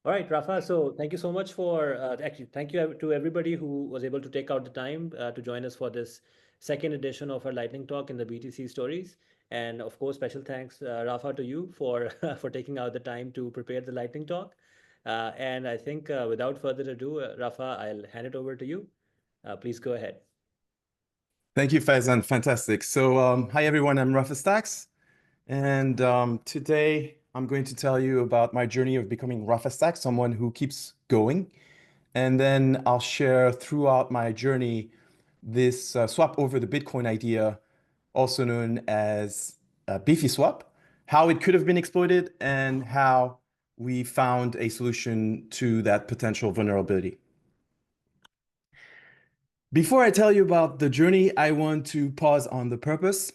All right, Rafa. So thank you so much for actually, thank you to everybody who was able to take out the time to join us for this second edition of our lightning talk in the BTC stories. And of course, special thanks, Rafa, to you for for taking out the time to prepare the lightning talk. And I think without further ado, Rafa, I'll hand it over to you. Please go ahead. Thank you, Faizan. Fantastic. So, hi everyone, I'm Rapha Stacks, and today I'm going to tell you about my journey of becoming Rapha Stacks, someone who keeps going. And then I'll share throughout my journey this swap over the Bitcoin idea, also known as Beefy Swap, how it could have been exploited, and how we found a solution to that potential vulnerability. Before I tell you about the journey, I want to pause on the purpose.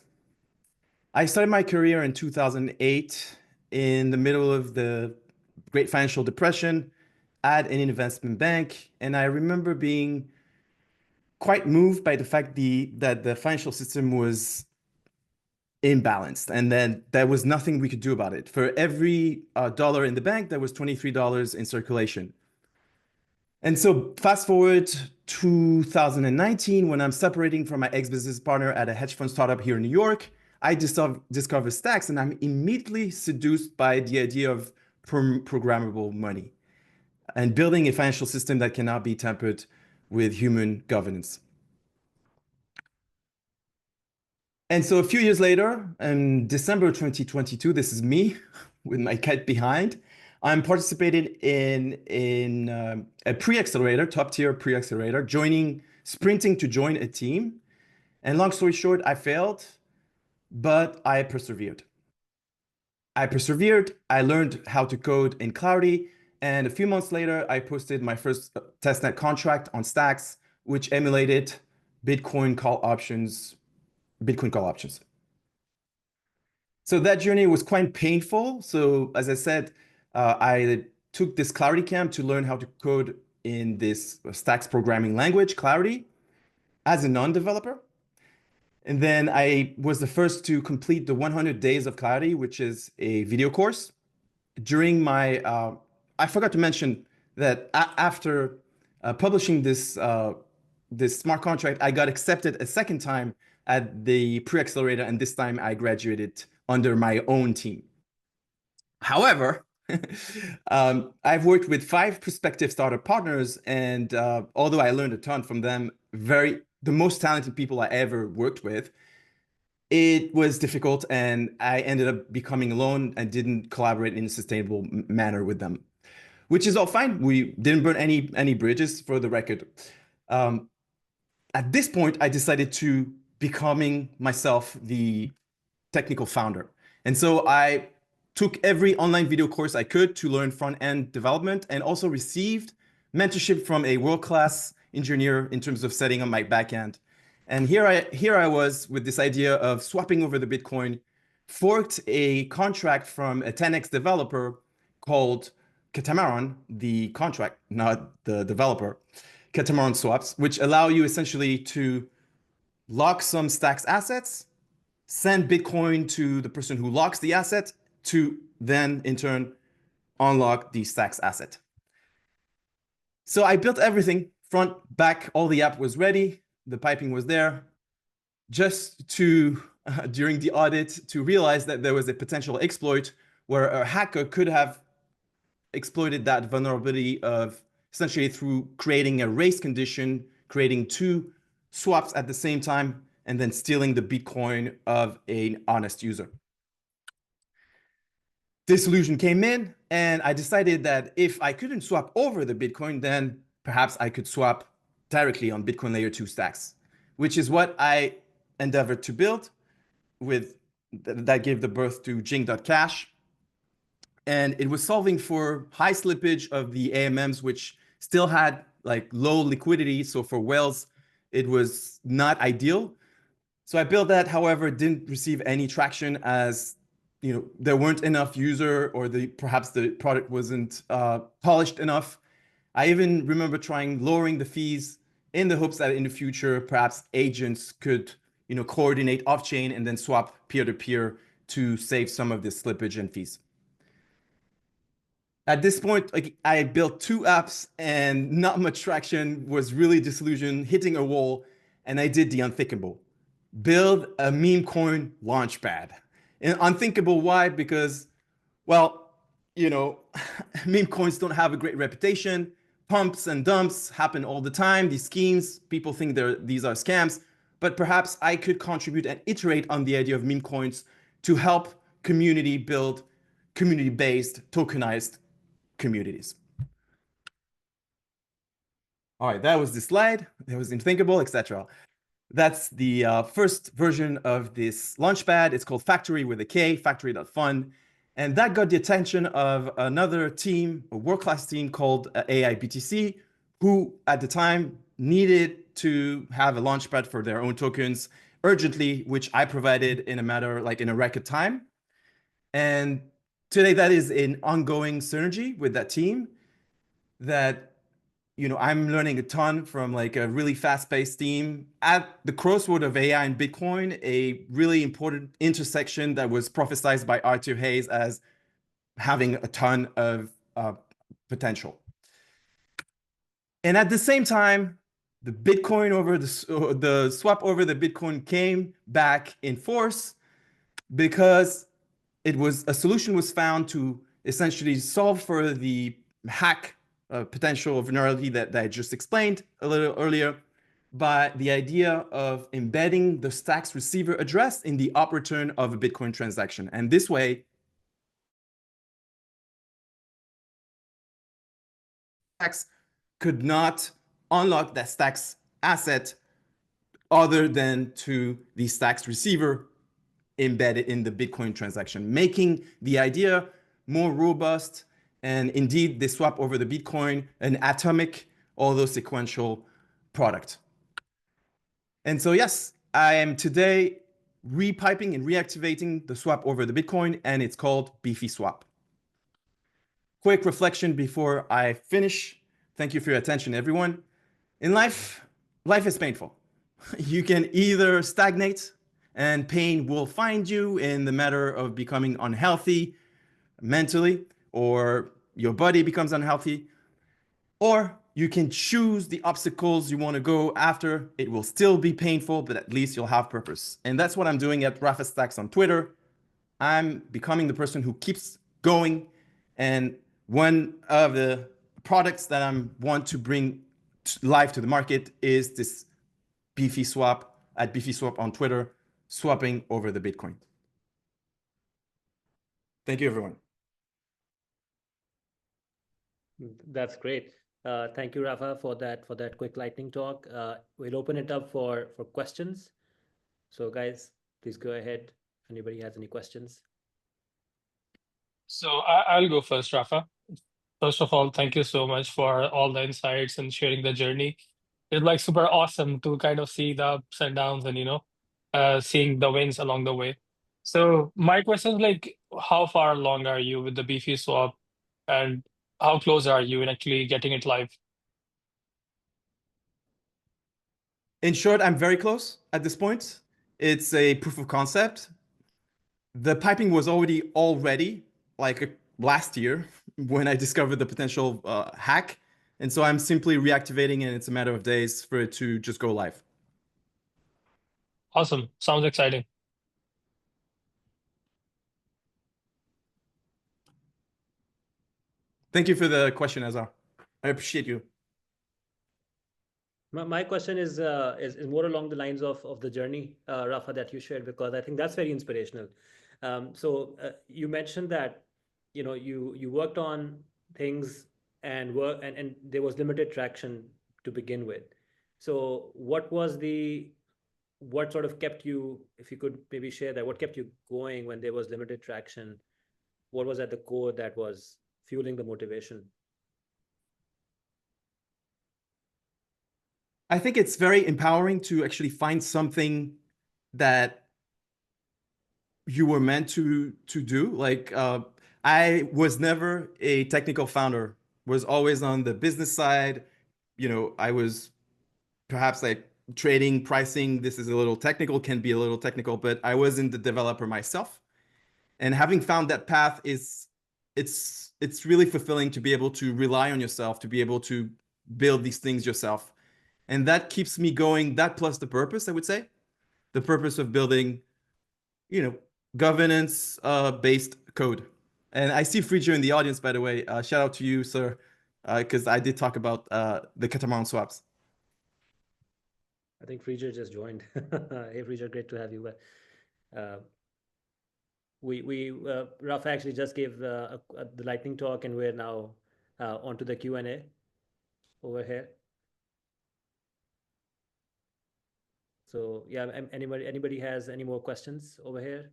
I started my career in 2008 in the middle of the Great Financial Depression at an investment bank. And I remember being quite moved by the fact that the financial system was imbalanced and then there was nothing we could do about it. For every dollar in the bank, there was $23 in circulation. And so fast forward 2019, when I'm separating from my ex-business partner at a hedge fund startup here in New York, I discover Stacks, and I'm immediately seduced by the idea of programmable money and building a financial system that cannot be tempered with human governance. And so a few years later, in December 2022, this is me with my cat behind. I'm participating in a pre-accelerator, top tier pre-accelerator, sprinting to join a team. And long story short, I failed, but I persevered. I learned how to code in Clarity, and a few months later, I posted my first testnet contract on Stacks, which emulated Bitcoin call options. Bitcoin call options. So that journey was quite painful. So as I said, I took this Clarity camp to learn how to code in this Stacks programming language, Clarity, as a non-developer. And then I was the first to complete the 100 Days of Clarity, which is a video course. During my, I forgot to mention that after publishing this smart contract, I got accepted a second time at the pre-accelerator, and this time I graduated under my own team. However, I've worked with 5 prospective startup partners, and although I learned a ton from them, the most talented people I ever worked with, it was difficult, and I ended up becoming alone and didn't collaborate in a sustainable manner with them, which is all fine. We didn't burn any bridges, for the record. At this point, I decided to becoming myself the technical founder. And so I took every online video course I could to learn front-end development, and also received mentorship from a world-class engineer in terms of setting up my backend. And here I was with this idea of swapping over the Bitcoin, forked a contract from a 10x developer called Catamaran, the contract, not the developer, Catamaran swaps, which allow you essentially to lock some Stacks assets, send Bitcoin to the person who locks the asset, to then in turn unlock the Stacks asset. So I built everything, front, back, all the app was ready, the piping was there, just to, during the audit, to realize that there was a potential exploit where a hacker could have exploited that vulnerability of essentially through creating a race condition, creating 2 swaps at the same time, and then stealing the Bitcoin of an honest user. Disillusion came in, and I decided that if I couldn't swap over the Bitcoin, then perhaps I could swap directly on Bitcoin layer 2 stacks, which is what I endeavored to build that gave the birth to Jing.Cash. And it was solving for high slippage of the AMMs, which still had like low liquidity. So for whales, it was not ideal. So I built that, however, didn't receive any traction, as there weren't enough user, or perhaps the product wasn't polished enough. I even remember trying lowering the fees in the hopes that in the future, perhaps agents could coordinate off-chain and then swap peer-to-peer to save some of the slippage and fees. At this point, like I built 2 apps and not much traction, was really disillusioned, hitting a wall, and I did the unthinkable. Build a meme coin launchpad. And unthinkable, why? Because, well, you know, meme coins don't have a great reputation. Pumps and dumps happen all the time. These schemes, people think these are scams, but perhaps I could contribute and iterate on the idea of meme coins to help community build community-based tokenized communities. All right, that was the slide. That was unthinkable, etc. That's the first version of this launchpad. It's called Factory with a K, factory.fun. And that got the attention of another team, a world-class team called AIBTC, who at the time needed to have a launchpad for their own tokens urgently, which I provided in a matter, like in a record time. And today that is an ongoing synergy with that team that I'm learning a ton from like a really fast-paced team at the crossroad of AI and Bitcoin, a really important intersection that was prophesized by Arthur Hayes as having a ton of potential. And at the same time, the Bitcoin over the swap over the Bitcoin came back in force because a solution was found to essentially solve for the hack potential vulnerability that I just explained a little earlier by the idea of embedding the Stacks receiver address in the up return of a Bitcoin transaction. And this way, Stacks could not unlock that Stacks asset other than to the Stacks receiver embedded in the Bitcoin transaction, making the idea more robust. And indeed, they swap over the Bitcoin, an atomic, although sequential product. And so, yes, I am today repiping and reactivating the swap over the Bitcoin, and it's called Beefy Swap. Quick reflection before I finish. Thank you for your attention, everyone. In life is painful. You can either stagnate and pain will find you in the matter of becoming unhealthy mentally, or your body becomes unhealthy, or you can choose the obstacles you want to go after. It will still be painful, but at least you'll have purpose. And that's what I'm doing at Rapha Stacks on Twitter. I'm becoming the person who keeps going. And one of the products that I want to bring live to the market is this Beefy Swap at Beefy Swap on Twitter, swapping over the Bitcoin. Thank you, everyone. That's great. Thank you, Rapha, for that quick lightning talk. We'll open it up for questions. So, guys, please go ahead if anybody has any questions. So I'll go first, Rafa. First of all, thank you so much for all the insights and sharing the journey. It's like super awesome to kind of see the ups and downs and seeing the wins along the way. So my question is like, how far along are you with the beefy swap, and how close are you in actually getting it live? In short, I'm very close at this point. It's a proof of concept. The piping was already all ready, like last year when I discovered the potential hack. And so I'm simply reactivating, and it's a matter of days for it to just go live. Awesome. Sounds exciting. Thank you for the question, Azar. I appreciate you. My question is more along the lines of the journey, Rafa, that you shared, because I think that's very inspirational. So you mentioned that you worked on things and there was limited traction to begin with. So what sort of kept you, if you could maybe share that, what kept you going when there was limited traction? What was at the core that was fueling the motivation? I think it's very empowering to actually find something that you were meant to do. Like I was never a technical founder, was always on the business side. I was perhaps like trading, pricing. This is a little technical, can be a little technical, but I wasn't the developer myself. And having found that path it's it's really fulfilling to be able to rely on yourself, to be able to build these things yourself. And that keeps me going, that plus the purpose, I would say. The purpose of building, governance based code. And I see Friedger in the audience, by the way. Shout out to you, sir, because I did talk about the catamaran swaps. I think Friedger just joined. Hey, Friedger, great to have you. Uh, Rapha actually just gave the lightning talk, and we're now onto the Q&A over here. So yeah, anybody has any more questions over here?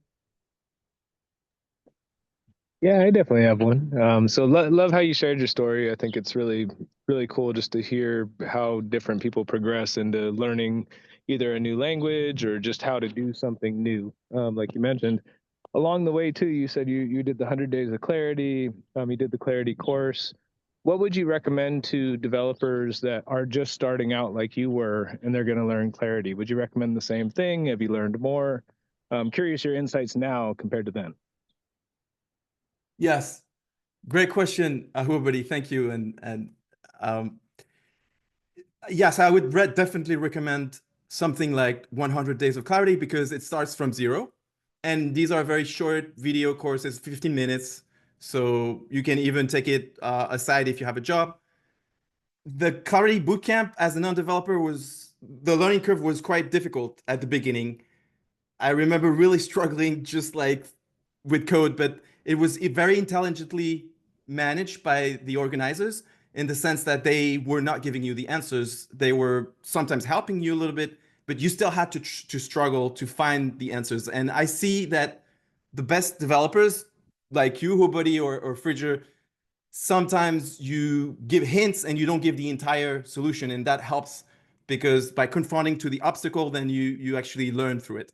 Yeah, I definitely have one. So love how you shared your story. I think it's really, really cool just to hear how different people progress into learning either a new language or just how to do something new. Like you mentioned, along the way too, you said you did the 100 Days of Clarity. You did the Clarity course. What would you recommend to developers that are just starting out like you were and they're going to learn Clarity? Would you recommend the same thing? Have you learned more? I'm curious your insights now compared to then. Yes, great question, everybody. Thank you. And um, yes, I would definitely recommend something like 100 Days of Clarity because it starts from zero. And these are very short video courses, 15 minutes. So you can even take it aside if you have a job. The Clarity Bootcamp as a non-developer the learning curve was quite difficult at the beginning. I remember really struggling just like with code, but it was very intelligently managed by the organizers in the sense that they were not giving you the answers. They were sometimes helping you a little bit, but you still had to struggle to find the answers. And I see that the best developers like you, Hubody or Fridger, sometimes you give hints and you don't give the entire solution. And that helps because by confronting to the obstacle, then you actually learn through it.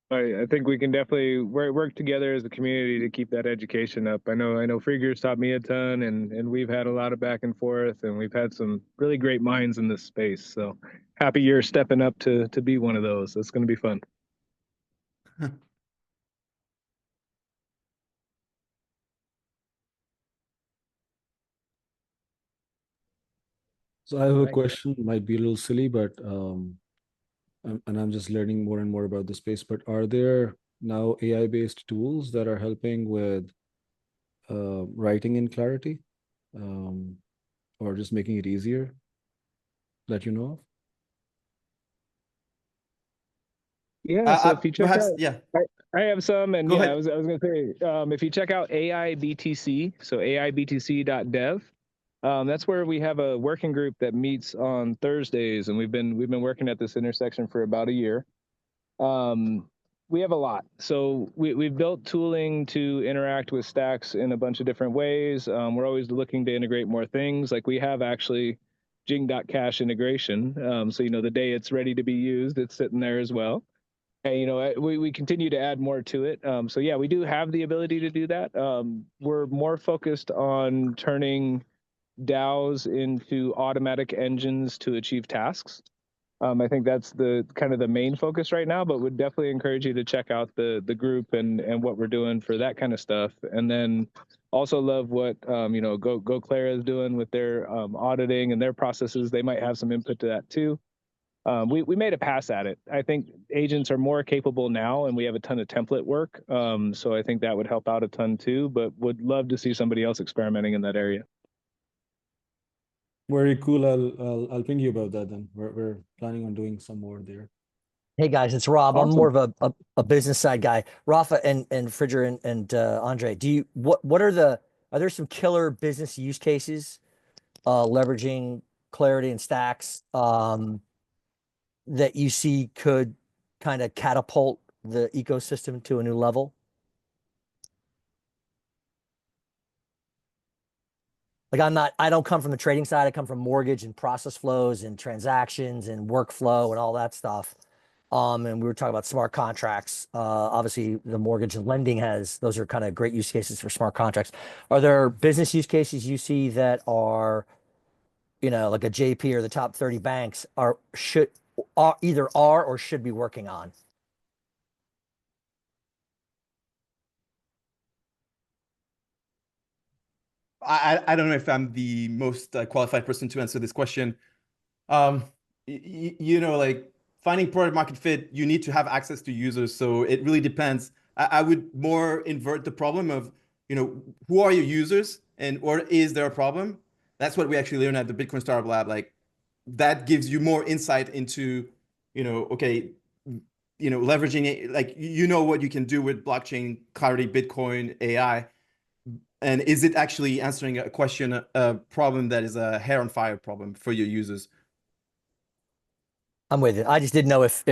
I think we can definitely work together as a community to keep that education up. I know Frieger's taught me a ton, and we've had a lot of back and forth, and we've had some really great minds in this space. So happy you're stepping up to be one of those. It's going to be fun. So I have a Right. question, might be a little silly, but and I'm just learning more and more about the space. But are there now AI-based tools that are helping with writing in Clarity, um, or just making it easier that you know of? Yeah. So if you check Perhaps, out, yeah. I have some, and Go yeah, ahead. I was going to say, if you check out AIBTC, so AIBTC.dev. That's where we have a working group that meets on Thursdays, and we've been working at this intersection for about a year. We have a lot. So we've built tooling to interact with stacks in a bunch of different ways. We're always looking to integrate more things. Like we have actually Jing.Cash integration. So the day it's ready to be used, it's sitting there as well. And we continue to add more to it. So yeah, we do have the ability to do that. We're more focused on turning DAOs into automatic engines to achieve tasks. I think that's the kind of the main focus right now, but would definitely encourage you to check out the group and what we're doing for that kind of stuff. And then also love what Go Clara is doing with their auditing and their processes. They might have some input to that too. We made a pass at it. I think agents are more capable now, and we have a ton of template work. So I think that would help out a ton too. But would love to see somebody else experimenting in that area. Very cool. I'll ping you about that then. We're planning on doing some more there. Hey guys, it's Rob. I'm Awesome. more of a business side guy. Rafa and Fridger and Andre, are there some killer business use cases leveraging Clarity and Stacks that you see could kind of catapult the ecosystem to a new level? Like I don't come from the trading side. I come from mortgage and process flows and transactions and workflow and all that stuff. And we were talking about smart contracts. Obviously, the mortgage and lending those are kind of great use cases for smart contracts. Are there business use cases you see that are, like a JP or the top 30 banks either are or should be working on? I don't know if I'm the most qualified person to answer this question. You know, like finding product market fit, you need to have access to users. So it really depends. I would more invert the problem of, you know, who are your users and or is there a problem? That's what we actually learned at the Bitcoin Startup Lab. Like that gives you more insight into, you know, okay, you know, leveraging it, like, you know, what you can do with blockchain, Clarity, Bitcoin, AI. And is it actually answering a question, a problem that is a hair on fire problem for your users? I'm with you. I just didn't know if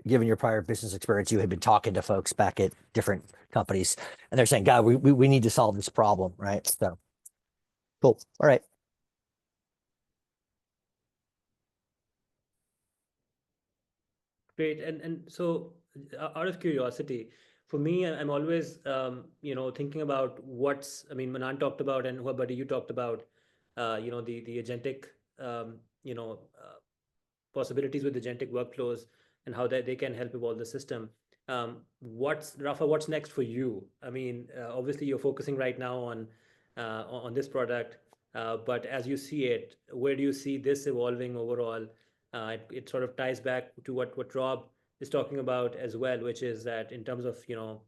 given your prior business experience, you had been talking to folks back at different companies and they're saying, God, we need to solve this problem, right? So cool. All right. Great. And so out of curiosity, for me, I'm always, you know, thinking about I mean, Manan talked about, and buddy, you talked about, you know, the agentic, you know, possibilities with agentic workflows and how they can help evolve the system. Rapha, what's next for you? I mean, obviously you're focusing right now on this product, but as you see it, where do you see this evolving overall? It sort of ties back to what Rob is talking about as well, which is that in terms of, you know,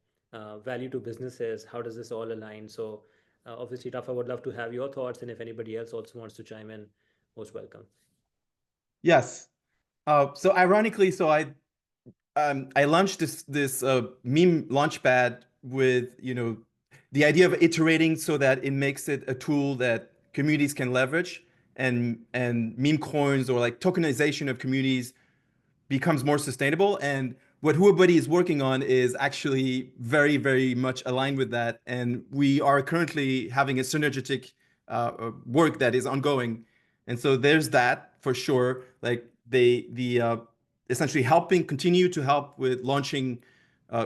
value to businesses, how does this all align? So obviously, Rafa, would love to have your thoughts, and if anybody else also wants to chime in, most welcome. Yes. So ironically, so I launched this meme launchpad with, you know, the idea of iterating so that it makes it a tool that communities can leverage, and meme coins or like tokenization of communities becomes more sustainable. And what Huabuddy is working on is actually very, very much aligned with that. And we are currently having a synergetic work that is ongoing. And so there's that for sure. Like the essentially continue to help with launching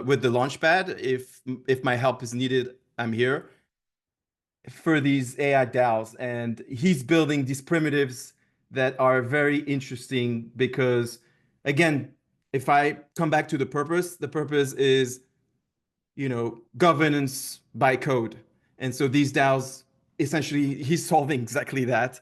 with the launchpad. If my help is needed, I'm here for these AI DAOs. And he's building these primitives that are very interesting because, again, if I come back to the purpose is, you know, governance by code. And so these DAOs, essentially, he's solving exactly that.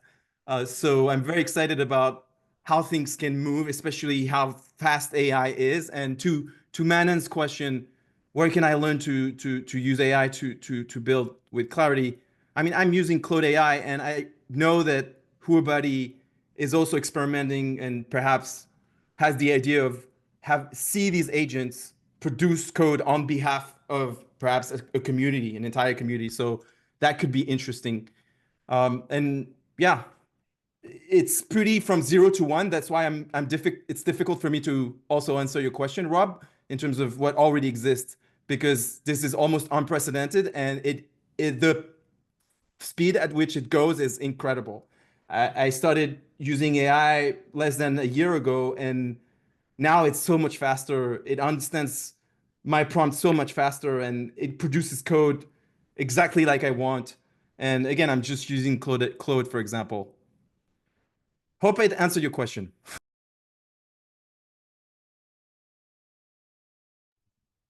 So I'm very excited about how things can move, especially how fast AI is. And to Manon's question, where can I learn to use AI to build with clarity? I mean, I'm using Claude AI, and I know that Huabuddy is also experimenting and perhaps has the idea of see these agents produce code on behalf of perhaps a community, an entire community. So that could be interesting. And yeah, it's pretty from 0 to 1. That's why it's difficult for me to also answer your question, Rob, in terms of what already exists, because this is almost unprecedented, and the speed at which it goes is incredible. I started using AI less than a year ago, and now it's so much faster. It understands my prompt so much faster, and it produces code exactly like I want. And again, I'm just using Claude, for example. Hope it answered your question.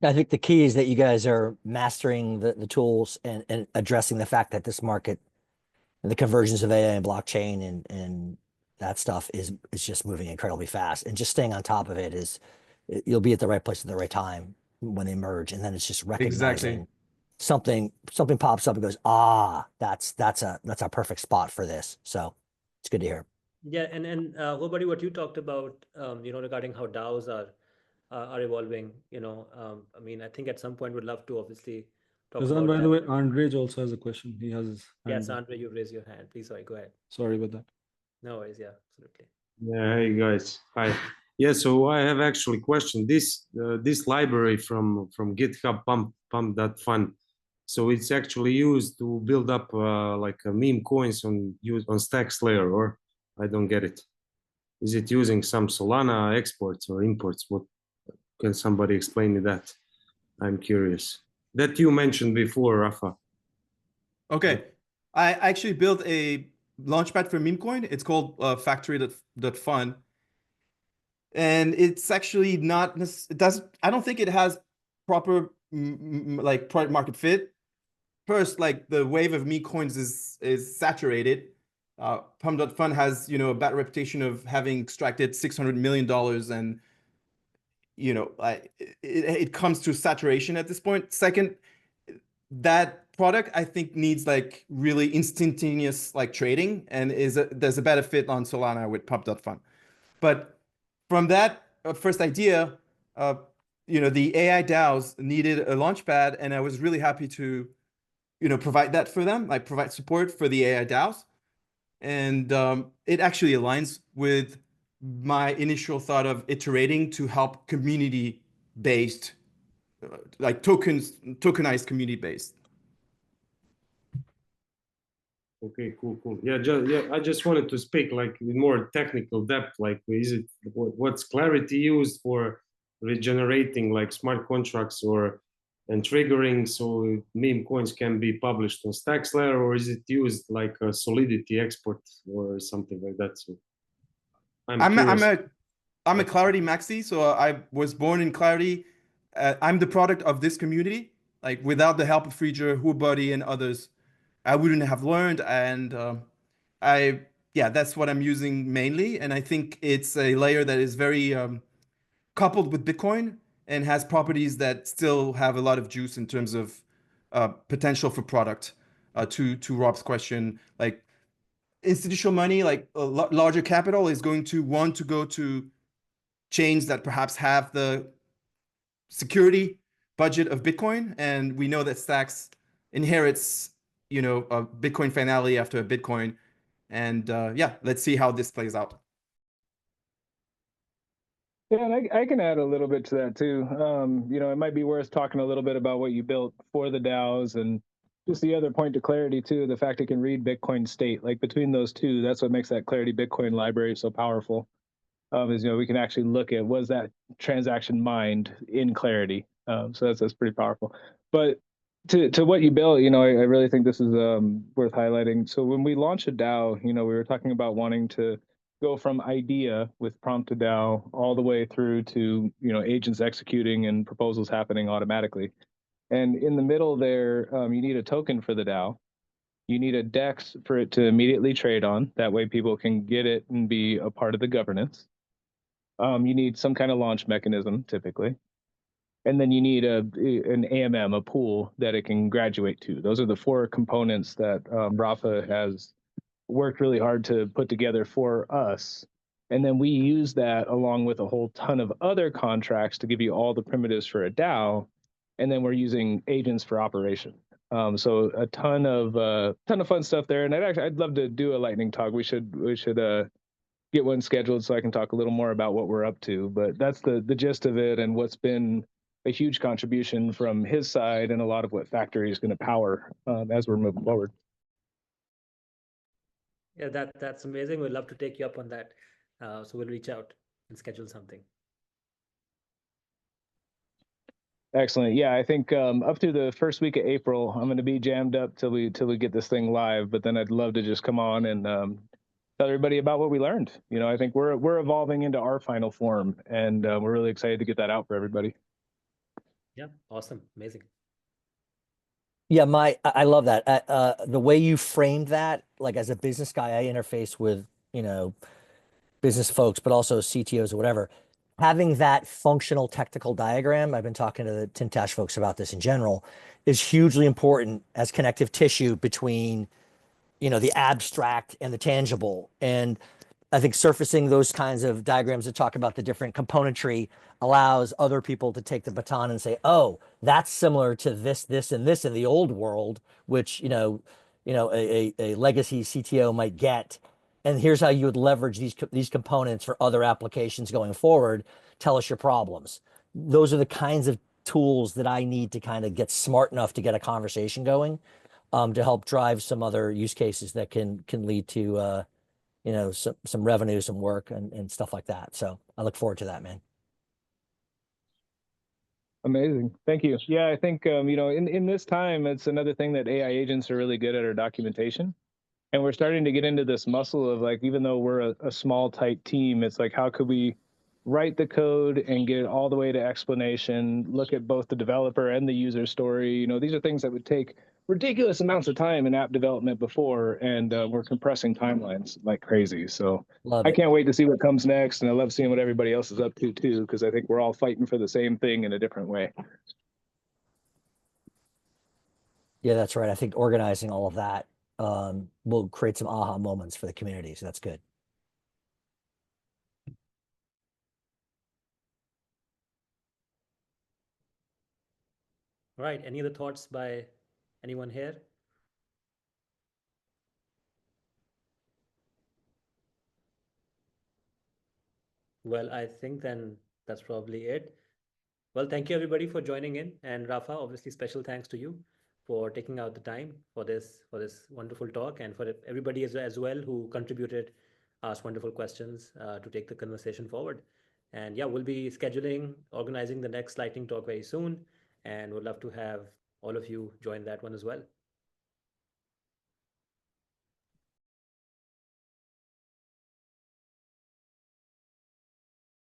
I think the key is that you guys are mastering the tools and addressing the fact that this market and the convergence of AI and blockchain and that stuff is just moving incredibly fast. And just staying on top of it you'll be at the right place at the right time when they merge. And then it's just recognizing something pops up and goes, that's a perfect spot for this. So it's good to hear. Yeah, and Hobari, what you talked about, you know, regarding how DAOs are evolving, you know, I mean, I think at some point we'd love to obviously talk Kazan, about by that. the way, Andrej also has a question. He has his hand Yes, up. Andre, you raised your hand. Please, sorry, go ahead. Sorry about that. No worries, yeah, absolutely. Yeah, hey guys, hi. Yeah, so I have actually question. This library from GitHub pump.fun. So it's actually used to build up like meme coins on Stacks layer, or I don't get it. Is it using some Solana exports or imports? What can somebody explain me that? I'm curious. That you mentioned before, Rapha. Okay, I actually built a launchpad for meme coin. It's called factory.fun. And it's actually not, I don't think it has proper like product market fit. first, like the wave of meme coins is saturated. Pump.fun has, you know, a bad reputation of having extracted $600 million, and you know, it comes to saturation at this point. Second, that product I think needs like really instantaneous like trading, and there's a better fit on Solana with Pump.fun. But from that first idea, you know, the AI DAOs needed a launchpad, and I was really happy to, you know, provide that for them, like provide support for the AI DAOs. And it actually aligns with my initial thought of iterating to help community-based, like tokenized community-based. Okay, cool. Yeah, I just wanted to speak like with more technical depth. Like, is it what's Clarity used for regenerating like smart contracts or and triggering so meme coins can be published on Stacks layer, or is it used like a Solidity export or something like that? So I'm curious. I'm a Clarity maxi, so I was born in Clarity. I'm the product of this community. Like without the help of Freeger, WhoBuddy, and others, I wouldn't have learned. And yeah, that's what I'm using mainly. And I think it's a layer that is very coupled with Bitcoin and has properties that still have a lot of juice in terms of potential for product. To Rob's question, like institutional money, like a larger capital, is going to want to go to chains that perhaps have the security budget of Bitcoin, and we know that Stacks inherits, you know, a Bitcoin finality after a Bitcoin, and yeah, let's see how this plays out. Yeah, and I can add a little bit to that too. You know, it might be worth talking a little bit about what you built for the DAOs, and just the other point to Clarity too, the fact it can read Bitcoin state. Like between those two, that's what makes that Clarity Bitcoin library so powerful. Is, you know, we can actually look at was that transaction mined in Clarity. So that's pretty powerful. But to what you built, you know, I really think this is worth highlighting. So when we launch a DAO, you know, we were talking about wanting to go from idea with prompt to DAO all the way through to, you know, agents executing and proposals happening automatically. And in the middle there, you need a token for the DAO. You need a DEX for it to immediately trade on. That way people can get it and be a part of the governance. You need some kind of launch mechanism, typically. And then you need an AMM, a pool that it can graduate to. Those are the four components that Rapha has worked really hard to put together for us. And then we use that along with a whole ton of other contracts to give you all the primitives for a DAO. And then we're using agents for operation. So a ton of fun stuff there. And I'd love to do a lightning talk. We should get one scheduled so I can talk a little more about what we're up to. But that's the gist of it, and what's been a huge contribution from his side, and a lot of what Factory is going to power as we're moving forward. Yeah, that's amazing. We'd love to take you up on that. So we'll reach out and schedule something. Excellent. Yeah, I think up through the first week of April, I'm going to be jammed up till we get this thing live. But then I'd love to just come on and tell everybody about what we learned. You know, I think we're evolving into our final form, and we're really excited to get that out for everybody. Yeah, awesome, amazing. Yeah, I love that. The way you framed that, like as a business guy, I interface with, you know, business folks, but also CTOs or whatever. Having that functional technical diagram, I've been talking to the Jing.Cash folks about this in general, is hugely important as connective tissue between, you know, the abstract and the tangible. And I think surfacing those kinds of diagrams that talk about the different componentry allows other people to take the baton and say, oh, that's similar to this, this, and this in the old world, which, you know, a legacy CTO might get. And here's how you would leverage these components for other applications going forward. Tell us your problems. Those are the kinds of tools that I need to kind of get smart enough to get a conversation going, to help drive some other use cases that can lead to you know, some revenue, some work, and stuff like that. So I look forward to that, man. Amazing. Thank you. Yeah, I think, you know, in this time, it's another thing that AI agents are really good at, our documentation. And we're starting to get into this muscle of like, even though we're a small, tight team, it's like, how could we write the code and get it all the way to explanation, look at both the developer and the user story. You know, these are things that would take ridiculous amounts of time in app development before, and we're compressing timelines like crazy. So Love I it. can't wait to see what comes next, and I love seeing what everybody else is up to too, because I think we're all fighting for the same thing in a different way. Yeah, that's right. I think organizing all of that will create some aha moments for the community. So that's good. All right. Any other thoughts by anyone here? Well, I think then that's probably it. Well, thank you everybody for joining in, and Rafa, obviously special thanks to you for taking out the time for this wonderful talk, and for everybody as well who contributed, asked wonderful questions to take the conversation forward. And yeah, we'll be organizing the next lightning talk very soon, and we'd love to have all of you join that one as well.